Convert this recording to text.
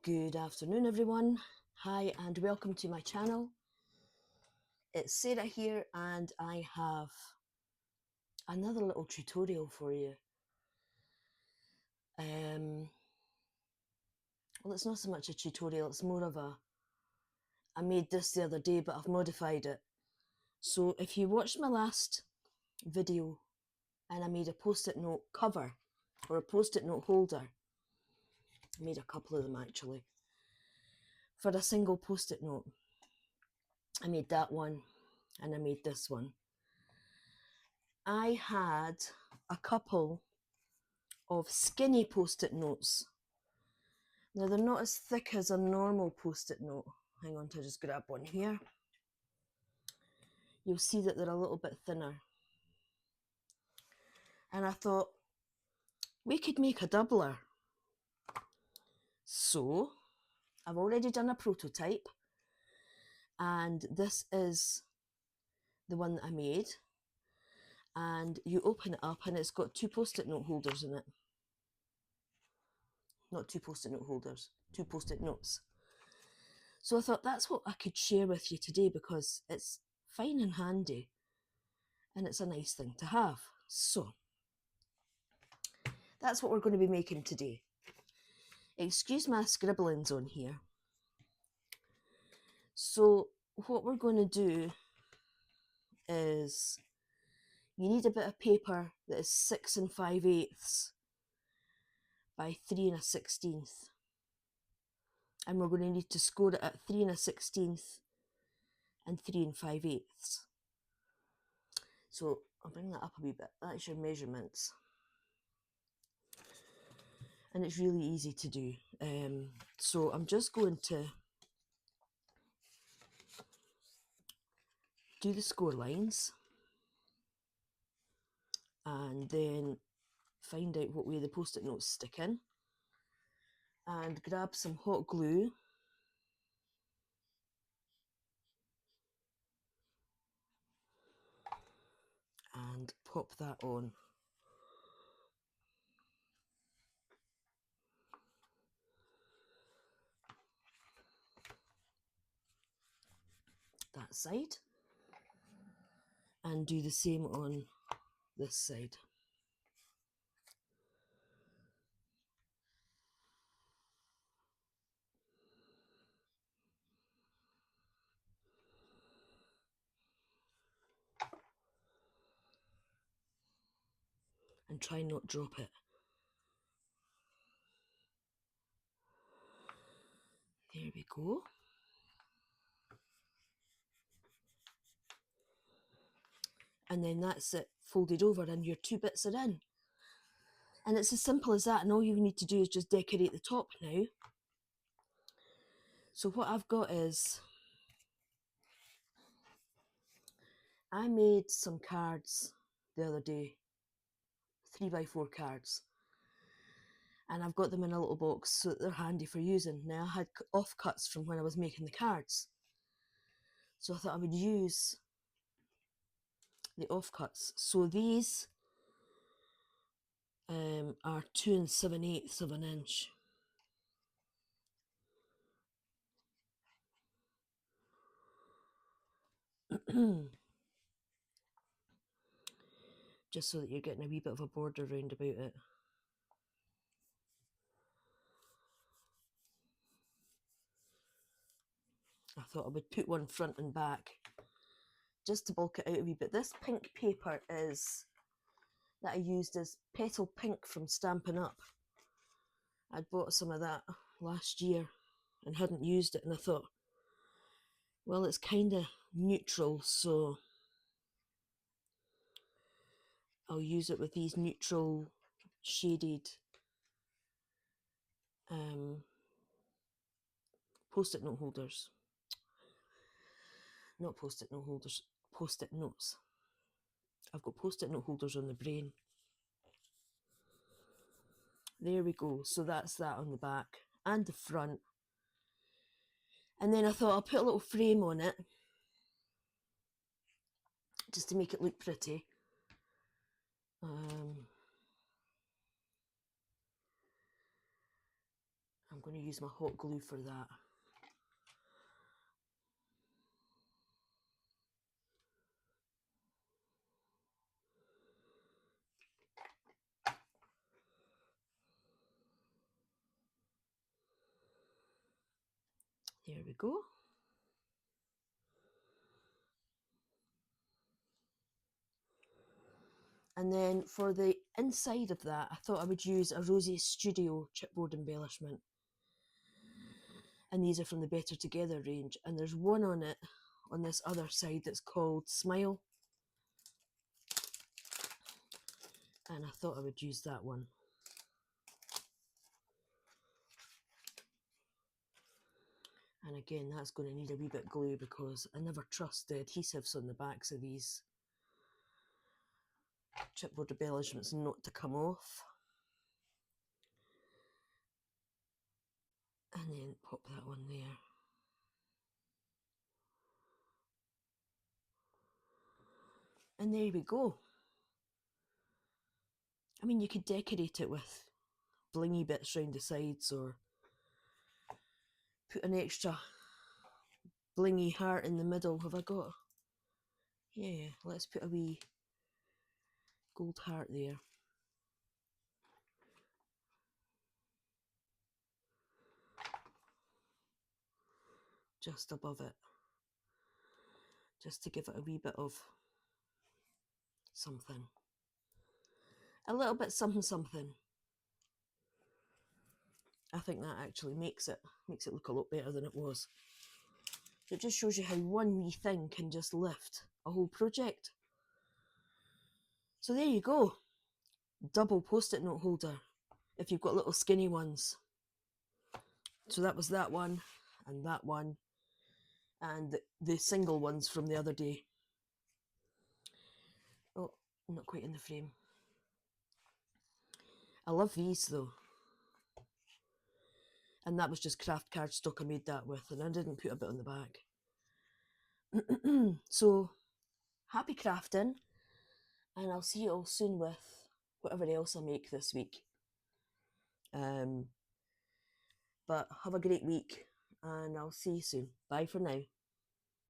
Good afternoon, everyone. Hi, and welcome to my channel. It's Sarah here, and I have another little tutorial for you. Well, it's not so much a tutorial, it's more of I made this the other day, but I've modified it. So if you watched my last video and I made a post-it note cover or a post-it note holder, I made a couple of them actually, for a single post-it note. I made that one and I made this one. I had a couple of skinny post-it notes. Now they're not as thick as a normal post-it note. Hang on till I just grab one here. You'll see that they're a little bit thinner. And I thought, we could make a doubler. So, I've already done a prototype. And this is the one that I made. And you open it up and it's got two post-it note holders in it. Not two post-it note holders, two post-it notes. So I thought that's what I could share with you today because it's fine and handy and it's a nice thing to have. So that's what we're going to be making today. Excuse my scribblings on here. So what we're going to do is you need a bit of paper that is 6 5/8 by 3 1/16. And we're going to need to score it at 3 1/16 and 3 5/8. So I'll bring that up a wee bit. That's your measurements. And it's really easy to do. So I'm just going to do the score lines and then find out what way the post-it notes stick in and grab some hot glue and pop that on. That side and do the same on this side. And try not drop it. There we go. And then that's it folded over and your two bits are in. And it's as simple as that, and all you need to do is just decorate the top now. So what I've got is, I made some cards the other day, 3x4 cards. And I've got them in a little box so that they're handy for using. Now I had offcuts from when I was making the cards. So I thought I would use the offcuts. So these are 2 7/8 of an inch. Just so that you're getting a wee bit of a border round about it. I thought I would put one front and back just to bulk it out a wee bit. This pink paper is that I used is Petal Pink from Stampin' Up. I'd bought some of that last year and hadn't used it, and I thought, well, it's kind of neutral, so I'll use it with these neutral shaded post-it note holders. Not post-it note holders, post-it notes. I've got post-it note holders on the brain. There we go. So that's that on the back and the front. And then I thought I'll put a little frame on it just to make it look pretty. I'm going going to use my hot glue for that. There we go. And then for the inside of that, I thought I would use a Rosie Studio chipboard embellishment. And these are from the Better Together range. And there's one on it, on this other side, that's called Smile. And I thought I would use that one. And again, that's going to need a wee bit of glue because I never trust the adhesives on the backs of these chipboard embellishments not to come off. And then pop that one there. And there we go. I mean, you could decorate it with blingy bits round the sides or put an extra blingy heart in the middle. Have I got? Yeah, let's put a wee gold heart there. Just above it. Just to give it a wee bit of something. A little bit something something. I think that actually makes it look a lot better than it was. It just shows you how one wee thing can just lift a whole project. So there you go. Double post-it note holder if you've got little skinny ones. So that was that one and the single ones from the other day. Oh, not quite in the frame. I love these though. And that was just craft cardstock I made that with, and I didn't put a bit on the back. So, happy crafting, and I'll see you all soon with whatever else I make this week. But have a great week, and I'll see you soon. Bye for now.